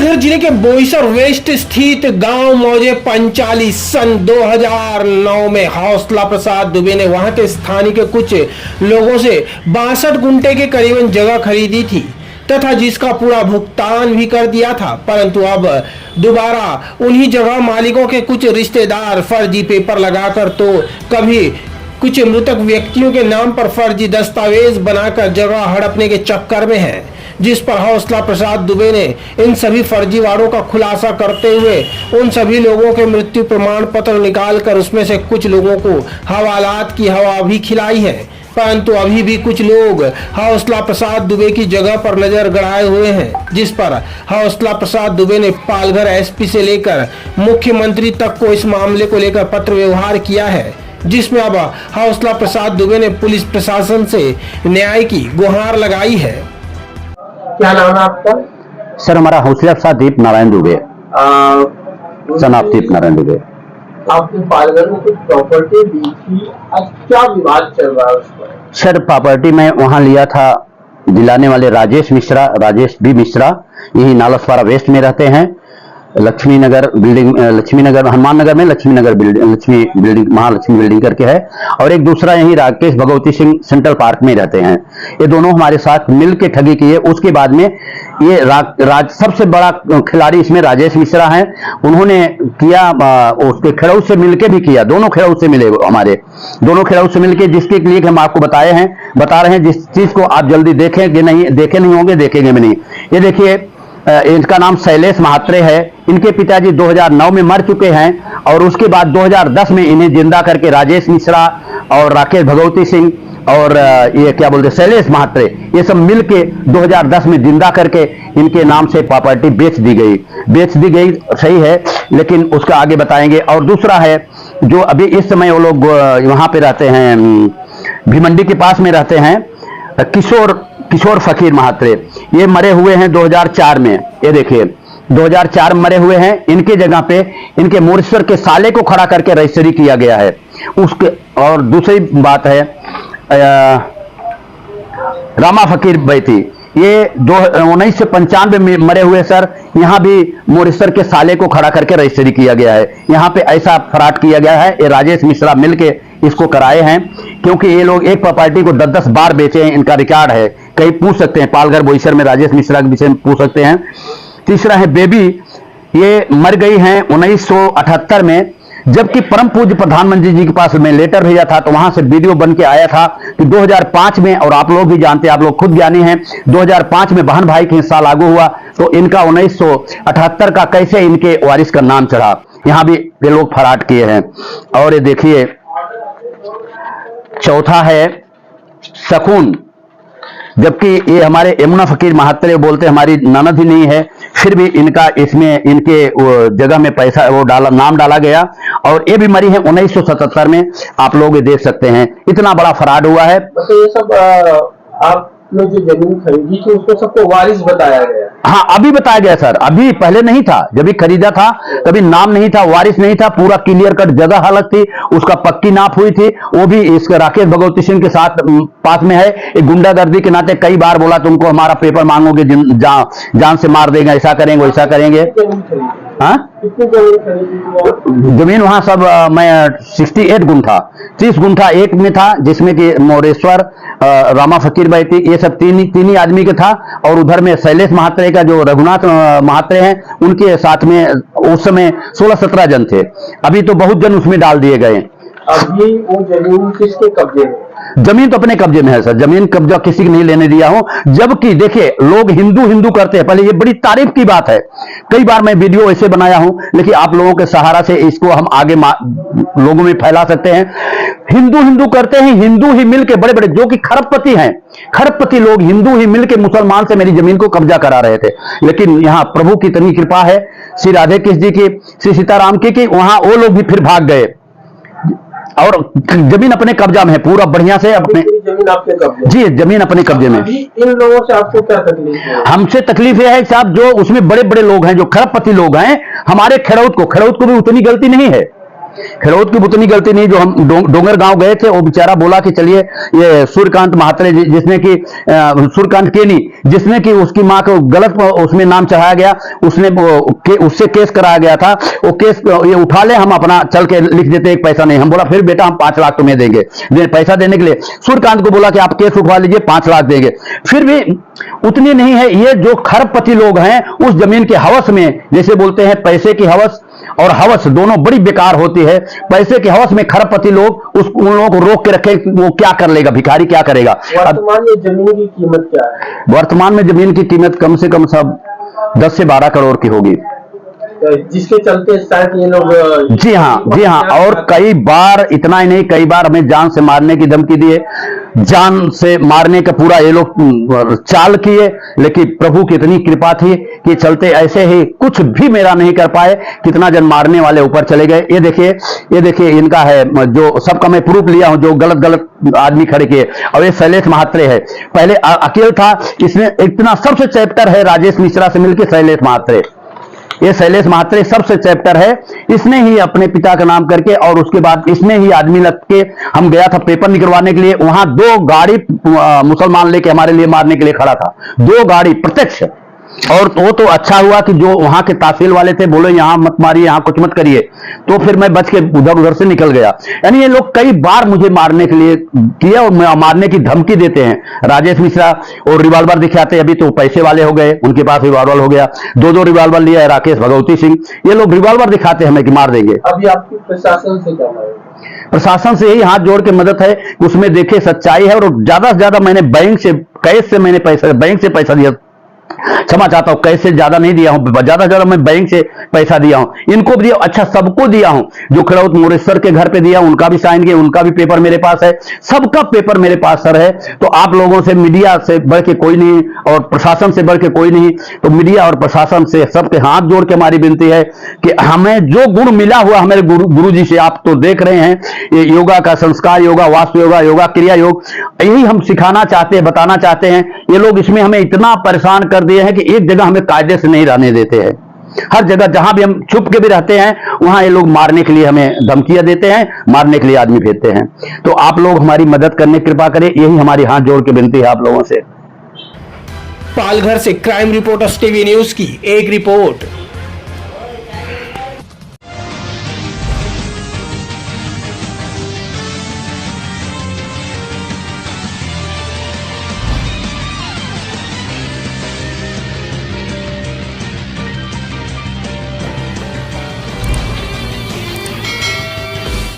इधर जिले के बोईसर वेस्ट स्थित गांव मौजे पंचाली सन 2009 में हौसला प्रसाद दुबे ने वहां के स्थानीय के कुछ लोगों से 62 गुंठे के करीबन जगह खरीदी थी तथा जिसका पूरा भुगतान भी कर दिया था, परंतु अब दोबारा उन्हीं जगह मालिकों के कुछ रिश्तेदार फर्जी पेपर लगाकर तो कभी कुछ मृतक व्यक्तियों के नाम पर फर्जी दस्तावेज बनाकर जगह हड़पने के चक्कर में है, जिस पर हौसला प्रसाद दुबे ने इन सभी फर्जीवाड़ों का खुलासा करते हुए उन सभी लोगों के मृत्यु प्रमाण पत्र निकालकर उसमें से कुछ लोगों को हवालात की हवा भी खिलाई है, परंतु अभी भी कुछ लोग हौसला प्रसाद दुबे की जगह पर नजर गड़ाए हुए हैं, जिस पर हौसला प्रसाद दुबे ने पालघर एसपी से लेकर मुख्यमंत्री तक को इस मामले को लेकर पत्र व्यवहार किया है, जिसमें अब हौसला प्रसाद दुबे ने पुलिस प्रशासन से न्याय की गुहार लगाई है। क्या नाम है आपका? सर हमारा हौसला प्रसाद दीप नारायण दुबे, सन ऑफ दीप नारायण दुबे। आपने पालघर में कुछ प्रॉपर्टी दी थी, आज क्या विवाद चल रहा है उस पर? सर प्रॉपर्टी में वहां लिया था दिलाने वाले राजेश बी मिश्रा, यही नालसपारा वेस्ट में रहते हैं, लक्ष्मी नगर हनुमान नगर में लक्ष्मी बिल्डिंग महालक्ष्मी बिल्डिंग करके है, और एक दूसरा यही राकेश भगवती सिंह सेंट्रल पार्क में रहते हैं। ये दोनों हमारे साथ मिल के ठगी की है। उसके बाद में ये सबसे बड़ा खिलाड़ी इसमें राजेश मिश्रा है, उन्होंने किया उसके खिलाड़ी से मिलके भी किया, दोनों खिलाड़ी से मिले, हमारे दोनों खिलाड़ी से मिलके, जिसके लिए हम आपको बता रहे हैं, जिस चीज को आप जल्दी देखेंगे नहीं, देखे नहीं होंगे, देखेंगे भी नहीं। ये देखिए, इनका नाम शैलेश महात्रे है, इनके पिताजी 2009 में मर चुके हैं और उसके बाद 2010 में इन्हें जिंदा करके राजेश मिश्रा और राकेश भगवती सिंह और ये क्या बोलते शैलेश महात्रे, ये सब मिलके 2010 में जिंदा करके इनके नाम से प्रॉपर्टी बेच दी गई। सही है, लेकिन उसका आगे बताएंगे। और दूसरा है जो अभी इस समय वो लोग वहां पे रहते हैं, भिमंडी के पास में रहते हैं, किशोर फकीर महात्रे, ये मरे हुए हैं 2004 में। ये देखिए 2004 में मरे हुए हैं। इनके जगह पे इनके मोरेश्वर के साले को खड़ा करके रजिस्ट्री किया गया है उसके। और दूसरी बात है रामा फकीर बैती, ये 1995 में मरे हुए सर, यहां भी मोरेश्वर के साले को खड़ा करके रजिस्ट्री किया गया है। यहां पे ऐसा फ्रॉड किया गया है, ये राजेश मिश्रा मिलके इसको कराए हैं, क्योंकि ये लोग एक प्रॉपर्टी को 10-10 बार बेचे हैं, इनका रिकॉर्ड है, कहीं पूछ सकते हैं, पालघर बोईसर में राजेश मिश्रा के विषय में पूछ सकते हैं। तीसरा है बेबी, ये मर गई हैं 1978 में, जबकि परम पूज्य प्रधानमंत्री जी के पास मैं लेटर भेजा था, तो वहां से वीडियो बन के आया था कि 2005 में, और आप लोग भी जानते हैं, आप लोग खुद ज्ञानी हैं, 2005 में बहन भाई का हिस्सा लागू हुआ, तो इनका 1978 का कैसे इनके वारिस का नाम चढ़ा, यहां भी ये लोग फराड किए हैं। और ये देखिए चौथा है शकून, जबकि ये हमारे यमुना फकीर महात्रे बोलते हमारी ननद ही नहीं है, फिर भी इनका इसमें इनके जगह में पैसा वो नाम डाला गया, और ये भी मरी है 1977 में, आप लोग ये देख सकते हैं। इतना बड़ा फ्रॉड हुआ है। तो ये सब आपने जो जमीन खरीदी थी उसको सबको वारिस बताया गया? हाँ, अभी बताया गया सर, अभी पहले नहीं था, जब भी खरीदा था तभी नाम नहीं था, वारिस नहीं था, पूरा क्लियर कट जगह अलग थी, उसका पक्की नाप हुई थी, वो भी इसके राकेश भगवती सिंह के साथ पास में है। एक गुंडागर्दी के नाते कई बार बोला तुमको हमारा पेपर मांगोगे, जान से मार देगा, ऐसा करेंगे वैसा करेंगे। हाँ, जमीन वहां सब मैं 68 गुंठा, 30 गुंठा एक में था, जिसमें कि मोरेश्वर, रामा फकीर बैती, ये सब तीन ही आदमी के था, और उधर में शैलेश महात्रे का जो रघुनाथ महात्रे हैं, उनके साथ में उस समय 16-17 जन थे। अभी तो बहुत जन उसमें डाल दिए गए। अभी वो जमीन किसके कब्जे में? जमीन तो अपने कब्जे में है सर, जमीन कब्जा किसी को नहीं लेने दिया हूं। जबकि देखिए लोग हिंदू करते हैं, पहले ये बड़ी तारीफ की बात है, कई बार मैं वीडियो ऐसे बनाया हूं, लेकिन आप लोगों के सहारा से इसको हम आगे लोगों में फैला सकते हैं। हिंदू करते हैं, हिंदू ही मिलके बड़े जो कि खरबपति लोग हिंदू ही मिलके मुसलमान से मेरी जमीन को कब्जा करा रहे थे। लेकिन यहाँ प्रभु की इतनी कृपा है, श्री राधे कृष्ण जी की, श्री सीताराम की, वहां वो लोग भी फिर भाग गए और जमीन अपने कब्जा में है पूरा बढ़िया से। अपने जमीन आपके कब्जे? जी, जमीन अपने कब्जे में। इन लोगों से आपको क्या तकलीफ है? हमसे तकलीफ यह है साहब, जो उसमें बड़े लोग हैं, जो खरबपति लोग हैं, हमारे खड़ौत को भी उतनी गलती नहीं है, खिलौत की उतनी गलती नहीं, जो हम डोंगर गांव गए थे, वो बेचारा बोला कि चलिए ये सूर्यकांत महात्रे जिसने कि सूर्यकांत केनी, जिसने कि उसकी मां को गलत उसमें नाम चढ़ाया गया, उससे केस कराया गया था, वो केस ये उठा ले, हम अपना चल के लिख देते, एक पैसा नहीं। हम बोला फिर बेटा हम 5 लाख तुम्हें देंगे। पैसा देने के लिए सूर्यकांत को बोला कि आप केस उठवा लीजिए, 5 लाख देंगे। फिर भी उतनी नहीं है। ये जो खरबपति लोग हैं, उस जमीन के हवस में, जैसे बोलते हैं पैसे की हवस और हवस दोनों बड़ी बेकार होती है। पैसे के हवस में खरबपति लोग उन लोगों को रोक के रखे, वो क्या कर लेगा, भिखारी क्या करेगा। वर्तमान में जमीन की कीमत क्या है? वर्तमान में जमीन की कीमत कम से कम सब 10 से 12 करोड़ की होगी, जिसके चलते शायद ये लोग जी हाँ। और कई बार, इतना ही नहीं, कई बार हमें जान से मारने की धमकी दिए, जान से मारने का पूरा ये लोग चाल किए, लेकिन प्रभु की इतनी कृपा थी कि चलते ऐसे ही कुछ भी मेरा नहीं कर पाए। कितना जन मारने वाले ऊपर चले गए। ये देखिए इनका है, जो सबका मैं प्रूफ लिया हूं, जो गलत आदमी खड़े किए। और ये शैलेश महात्रे है, पहले अकेले था, इसमें इतना सबसे चैप्टर है राजेश मिश्रा से मिलकर शैलेश महात्रे। ये शैलेश महात्रे सबसे चैप्टर है, इसने ही अपने पिता का नाम करके, और उसके बाद इसने ही आदमी लग के, हम गया था पेपर निकलवाने के लिए, वहां 2 गाड़ी मुसलमान लेके हमारे लिए मारने के लिए खड़ा था, 2 गाड़ी प्रत्यक्ष। और वो तो अच्छा हुआ कि जो वहां के तहसील वाले थे, बोले यहां मत मारिए, यहां कुछ मत करिए, तो फिर मैं बच के उधर से निकल गया। यानी ये लोग कई बार मुझे मारने के लिए किया और मारने की धमकी देते हैं। राजेश मिश्रा और रिवॉल्वर दिखाते हैं, अभी तो पैसे वाले हो गए, उनके पास रिवॉल्वर हो गया, 2 रिवॉल्वर लिया है राकेश भगवती सिंह। ये लोग रिवॉल्वर दिखाते हैं हमें कि मार देंगे। अभी आपकी प्रशासन से क्या है? प्रशासन से यही हाथ जोड़ के मदद है, उसमें देखे सच्चाई है। और ज्यादा से ज्यादा मैंने बैंक से, कैश से मैंने बैंक से पैसा दिया, क्षमा चाहता हूं, कैसे ज्यादा नहीं दिया हूं, ज्यादा ज्यादा मैं बैंक से पैसा दिया हूं, इनको भी दिया, अच्छा सबको दिया हूं। जो खिलौत मोरेश्वर के घर पे दिया, उनका भी साइन किया, उनका भी पेपर मेरे पास है, सबका पेपर मेरे पास सर है। तो आप लोगों से, मीडिया से बढ़ के कोई नहीं और प्रशासन से बढ़ के कोई नहीं, तो मीडिया और प्रशासन से सबके हाथ जोड़ के हमारी विनती है कि हमें जो गुण मिला हुआ हमारे गुरु जी से, आप तो देख रहे हैं, ये योगा का संस्कार, योगा वास्तु योगा, योगा क्रिया योग, यही हम सिखाना चाहते हैं, बताना चाहते हैं। ये लोग इसमें हमें इतना परेशान कर दिए हैं कि एक जगह हमें कायदे से नहीं रहने देते हैं। हर जगह जहां भी हम छुप के भी रहते हैं, वहां ये लोग मारने के लिए हमें धमकियां देते हैं, मारने के लिए आदमी भेजते हैं। तो आप लोग हमारी मदद करने की कृपा करें, यही हमारी हाथ जोड़ के विनती है आप लोगों से। पालघर से क्राइम रिपोर्टर्स टीवी न्यूज की एक रिपोर्ट।